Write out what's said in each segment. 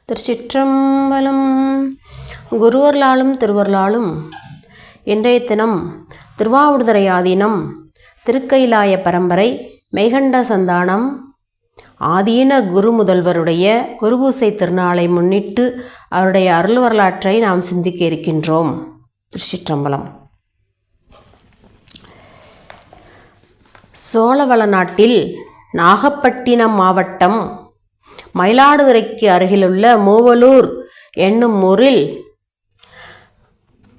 திருச்சிற்றம்பலம். குருவர்களாலும் திருவர்களாலும் இன்றைய தினம் திருவாவடுதுறை ஆதீனம் திருக்கைலாய பரம்பரை மெய்கண்ட சந்தானம் ஆதீன குரு முதல்வருடைய குருபூசை திருநாளை முன்னிட்டு அவருடைய அருள் வரலாற்றை நாம் சிந்திக்க இருக்கின்றோம். திருச்சிற்றம்பலம். சோழவள நாட்டில் நாகப்பட்டினம் மாவட்டம் மயிலாடுதுறைக்கு அருகிலுள்ள மூவலூர் என்னும் ஊரில்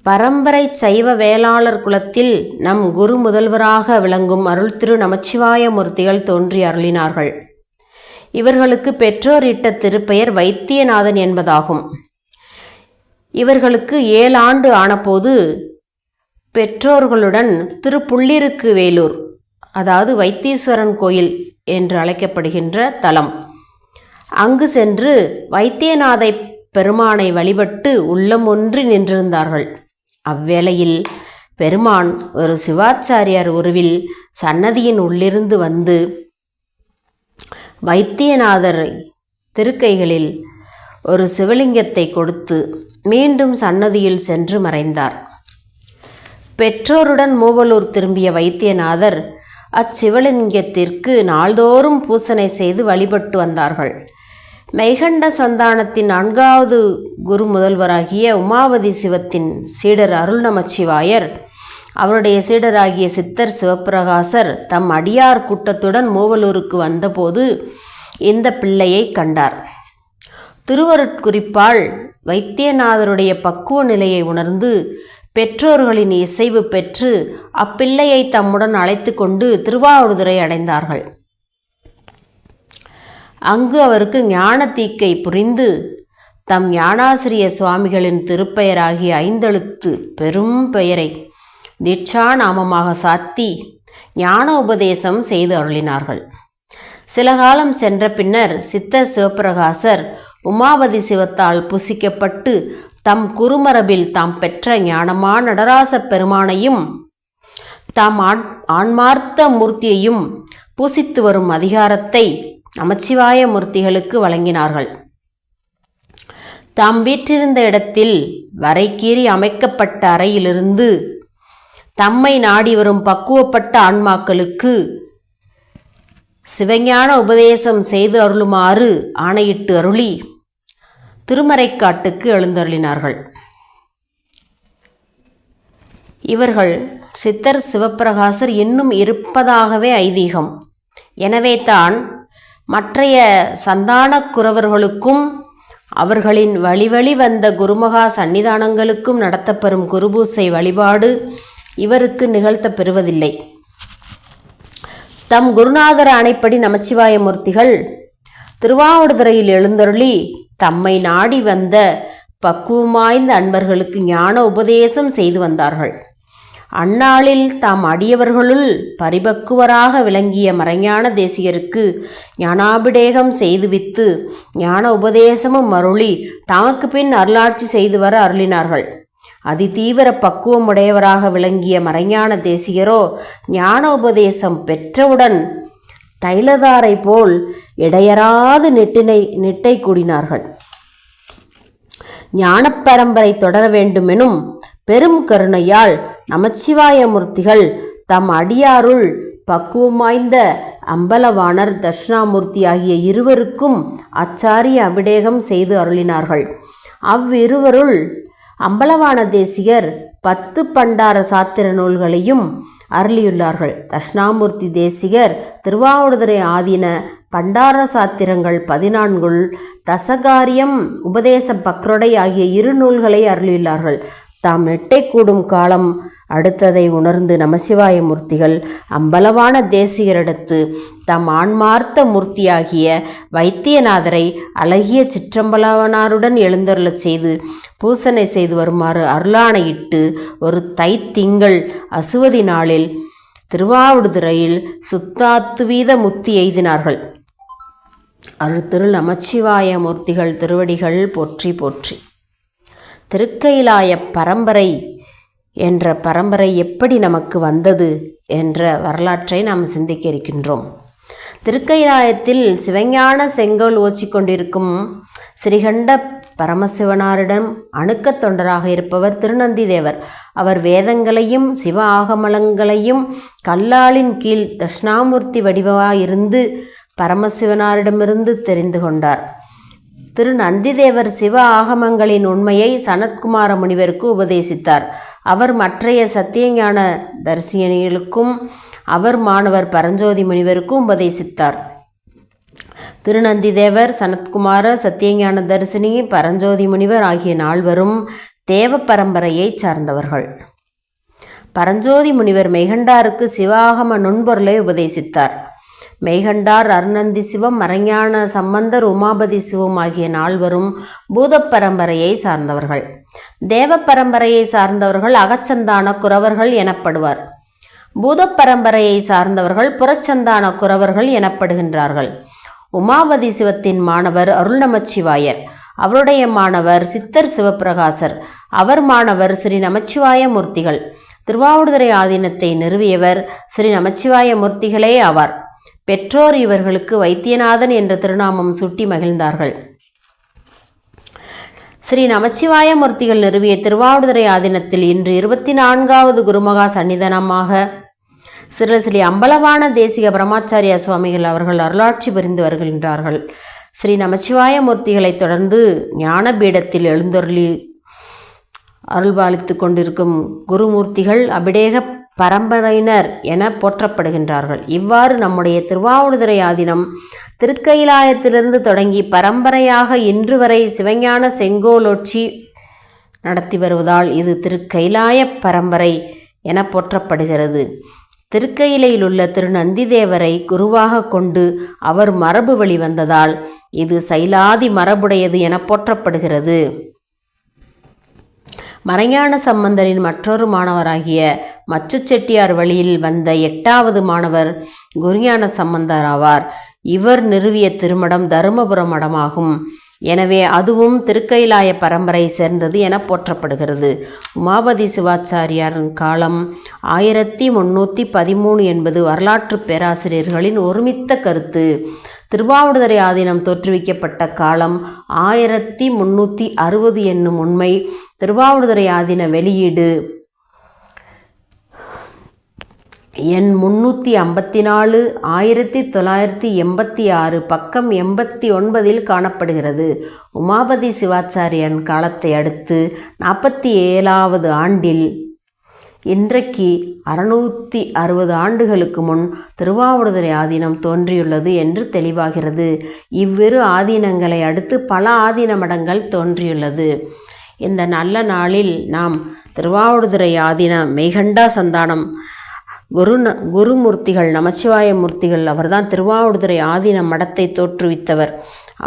பரம்பரை சைவ வேளாளர் குலத்தில் நம் குரு முதல்வராக விளங்கும் அருள் திரு நமச்சிவாய மூர்த்திகள் தோன்றி அருளினார்கள். இவர்களுக்கு பெற்றோர் இட்ட திருப்பெயர் வைத்தியநாதன் என்பதாகும். இவர்களுக்கு 7 ஆண்டு ஆனபோது பெற்றோர்களுடன் திருப்புள்ளிருக்கு வேலூர், அதாவது வைத்தீஸ்வரன் கோயில் என்று அழைக்கப்படுகின்ற தலம், அங்கு சென்று வைத்தியநாத பெருமானை வழிபட்டு உள்ளம் ஒன்றி நின்றிருந்தார்கள். அவ்வேளையில் பெருமான் ஒரு சிவாச்சாரியார் உருவில் சன்னதியின் உள்ளிருந்து வந்து வைத்தியநாதர் திருக்கைகளில் ஒரு சிவலிங்கத்தை கொடுத்து மீண்டும் சன்னதியில் சென்று மறைந்தார். பெற்றோருடன் மூவலூர் திரும்பிய வைத்தியநாதர் அச்சிவலிங்கத்திற்கு நாள்தோறும் பூசனை செய்து வழிபட்டு வந்தார்கள். மெய்கண்ட சந்தானத்தின் 4வது குரு முதல்வராகிய உமாபதி சிவத்தின் சீடர் அருள் நமச்சிவாயர் அவருடைய சீடராகிய சித்தர் சிவப்பிரகாசர் தம் அடியார் கூட்டத்துடன் மூவலூருக்கு வந்தபோது இந்த பிள்ளையை கண்டார். திருவருட்குறிப்பால் வைத்தியநாதருடைய பக்குவ நிலையை உணர்ந்து பெற்றோர்களின் இசைவு பெற்று அப்பிள்ளையை தம்முடன் அழைத்து கொண்டு திருவாவடுதுறை அடைந்தார்கள். அங்கு அவருக்கு ஞான தீக்கை புரிந்து தம் ஞானாசிரிய சுவாமிகளின் திருப்பெயராகிய 5 எழுத்து பெரும் பெயரை தீட்சா நாமமாக சாத்தி ஞான உபதேசம் செய்து அருளினார்கள். சில காலம் சென்ற பின்னர் சித்தர் சிவப்பிரகாசர் உமாபதி சிவத்தால் புசிக்கப்பட்டு தம் குருமரபில் தாம் பெற்ற ஞானமா நடராச பெருமானையும் தாம் ஆன்மார்த்த மூர்த்தியையும் பூசித்து வரும் அதிகாரத்தை நமச்சிவாய மூர்த்திகளுக்கு வழங்கினார்கள். தாம் வீற்றிருந்த இடத்தில் வரைக்கீறி அமைக்கப்பட்ட அறையிலிருந்து தம்மை நாடி வரும் பக்குவப்பட்ட ஆன்மாக்களுக்கு சிவஞான உபதேசம் செய்து அருளுமாறு ஆணையிட்டு அருளி திருமறைக்காட்டுக்கு எழுந்தருளினார்கள். இவர்கள் சித்தர் சிவப்பிரகாசர் இன்னும் இருப்பதாகவே ஐதீகம். எனவே தான் மற்றைய சந்தான குரவர்களுக்கும் அவர்களின் வழி வந்த குருமகா சன்னிதானங்களுக்கும் நடத்தப்பெறும் குருபூசை வழிபாடு இவருக்கு நிகழ்த்த பெறுவதில்லை. தம் குருநாதர் ஆணைப்படி நமச்சிவாய மூர்த்திகள் திருவாவடுதுறையில் எழுந்தருளி தம்மை நாடி வந்த பக்குவமாய்ந்த அன்பர்களுக்கு ஞான உபதேசம் செய்து வந்தார்கள். அந்நாளில் தாம் அடியவர்களுள் பரிபக்குவராக விளங்கிய மறைஞான தேசிகருக்கு ஞானாபிடேகம் செய்துவித்து ஞான உபதேசமும் அருளி தமக்கு பின் அருளாட்சி செய்து வர அருளினார்கள். அதிதீவிர பக்குவமுடையவராக விளங்கிய மறைஞான தேசிகரோ ஞான உபதேசம் பெற்றவுடன் தைலதாரை போல் இடையராது நெட்டை கூடினார்கள். ஞான பரம்பரை தொடர வேண்டுமெனும் பெரும் கருணையால் நமச்சிவாய மூர்த்திகள் தம் அடியாருள் பக்குவமாய்ந்த அம்பலவாணர் தட்சிணாமூர்த்தி ஆகிய இருவருக்கும் ஆச்சாரிய அபிடேகம் செய்து அருளினார்கள். அவ்விருவருள் அம்பலவான தேசிகர் 10 பண்டார சாத்திர நூல்களையும் அருளியுள்ளார்கள். தட்சிணாமூர்த்தி தேசிகர் திருவாவடுதுறை ஆதீன பண்டார சாத்திரங்கள் 14 தசகாரியம் உபதேச பக்ரோடை ஆகிய 2 நூல்களை அருளியுள்ளார்கள். தாம் நெட்டை கூடும் காலம் அடுத்ததை உணர்ந்து நமசிவாய மூர்த்திகள் அம்பலவான தேசிகரிடத்து தம் ஆன்மார்த்த மூர்த்தியாகிய வைத்தியநாதரை அழகிய சிற்றம்பலவனாருடன் எழுந்தருளச் செய்து பூசனை செய்து வருமாறு அருளாணையிட்டு ஒரு தைத்திங்கள் அசுவதி நாளில் திருவாவடுதுறையில் சுத்தாத்துவீத முத்தி எய்தினார்கள். அருள் திரு நமச்சிவாய மூர்த்திகள் திருவடிகள் போற்றி போற்றி. திருக்கைலாய பரம்பரை என்ற பரம்பரை எப்படி நமக்கு வந்தது என்ற வரலாற்றை நாம் சிந்திக்க இருக்கின்றோம். திருக்கைலாயத்தில் சிவஞான செங்கோல் ஓச்சிக்கொண்டிருக்கும் ஸ்ரீகண்ட பரமசிவனாரிடம் அணுக்கத் தொண்டராக இருப்பவர் திருநந்திதேவர். அவர் வேதங்களையும் சிவ ஆகமங்களையும் கல்லாலின் கீழ் தட்சிணாமூர்த்தி வடிவாயிருந்து பரமசிவனாரிடமிருந்து தெரிந்து கொண்டார். திருநந்திதேவர் சிவ ஆகமங்களின் உண்மையை சனத்குமார முனிவருக்கு உபதேசித்தார். அவர் மற்றைய சத்தியஞான தரிசிகளுக்கும் அவர் மாணவர் பரஞ்சோதி முனிவருக்கும் உபதேசித்தார். திருநந்திதேவர், சனத்குமார, சத்தியஞான தரிசினி, பரஞ்சோதி முனிவர் ஆகிய நால்வரும் தேவ பரம்பரையை சார்ந்தவர்கள். பரஞ்சோதி முனிவர் மெய்கண்டாருக்கு சிவாகம நுண்பொருளை உபதேசித்தார். மெய்கண்டார், அருணந்தி சிவம், மறைஞான சம்பந்தர், உமாபதி சிவம் ஆகிய நால்வரும் பூத பரம்பரையை சார்ந்தவர்கள். தேவ பரம்பரையை சார்ந்தவர்கள் அகச்சந்தான குரவர்கள் எனப்படுவார். பூத பரம்பரையை சார்ந்தவர்கள் புறச்சந்தான குரவர்கள் எனப்படுகின்றார்கள். உமாபதி சிவத்தின் மாணவர் அருள் நமச்சிவாயர். அவருடைய மாணவர் சித்தர் சிவப்பிரகாசர். அவர் மாணவர் ஸ்ரீ நமச்சிவாய மூர்த்திகள். திருவாவடுதுறை ஆதீனத்தை நிறுவியவர் ஸ்ரீ நமச்சிவாய மூர்த்திகளே ஆவார். பெற்றோர் இவர்களுக்கு வைத்தியநாதன் என்ற திருநாமம் சுட்டி மகிழ்ந்தார்கள். ஸ்ரீ நமச்சிவாய மூர்த்திகள் நிறுவிய திருவாவடுதுறை ஆதீனத்தில் இன்று 24வது குருமகா சன்னிதானமாக ஸ்ரீ அம்பலவான தேசிக பிரம்மாச்சாரியா சுவாமிகள் அவர்கள் அருளாட்சி புரிந்து வருகின்றார்கள். ஸ்ரீ நமச்சிவாய மூர்த்திகளை தொடர்ந்து ஞானபீடத்தில் எழுந்தருளி அருள்பாலித்து கொண்டிருக்கும் குருமூர்த்திகள் அபிடேக பரம்பரையினர் என போற்றப்படுகின்றார்கள். இவ்வாறு நம்முடைய திருவாவடுதுறை ஆதீனம் திருக்கைலாயத்திலிருந்து தொடங்கி பரம்பரையாக இன்று வரை சிவஞான செங்கோலோட்சி நடத்தி வருவதால் இது திருக்கைலாய பரம்பரை என போற்றப்படுகிறது. திருக்கையிலையில் உள்ள திருநந்திதேவரை குருவாக கொண்டு அவர் மரபு வழி வந்ததால் இது சைலாதி மரபுடையது என போற்றப்படுகிறது. மறைஞான சம்பந்தரின் மற்றொரு மாணவராகிய மச்சு செட்டியார் வழியில் வந்த 8வது மாணவர் குருஞான சம்பந்தர் ஆவார். இவர் நிறுவிய திருமடம் தருமபுரம் மடமாகும். எனவே அதுவும் திருக்கைலாய பரம்பரை சேர்ந்தது என போற்றப்படுகிறது. உமாபதி சிவாச்சாரியாரின் காலம் 1313 என்பது வரலாற்று பேராசிரியர்களின் ஒருமித்த கருத்து. திருவாவடுதுறை ஆதீனம் தோற்றுவிக்கப்பட்ட காலம் 1360 என்னும் உண்மை திருவாவடுதுறை ஆதீன வெளியீடு எண் 354 1986 பக்கம் 89 காணப்படுகிறது. உமாபதி சிவாச்சாரியன் காலத்தை அடுத்து 47வது ஆண்டில் இன்றைக்கு 660 ஆண்டுகளுக்கு முன் திருவாவடுதுறை ஆதீனம் தோன்றியுள்ளது என்று தெளிவாகிறது. இவ்விரு ஆதீனங்களை அடுத்து பல ஆதீன மடங்கள் தோன்றியுள்ளது. இந்த நல்ல நாளில் நாம் திருவாவடுதுறை ஆதீன மெய்கண்டா சந்தானம் குருமூர்த்திகள் நமச்சிவாய மூர்த்திகள் அவர்தான் திருவாவடுதுறை ஆதீன மடத்தை தோற்றுவித்தவர்.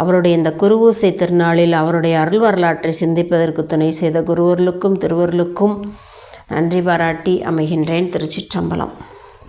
அவருடைய இந்த குருவூசை திருநாளில் அவருடைய அருள் வரலாற்றை சிந்திப்பதற்கு துணை செய்த குருவர்களுக்கும் திருவர்களுக்கும் நன்றி பாராட்டி அமைகின்றேன். திருச்சிற்றம்பலம்.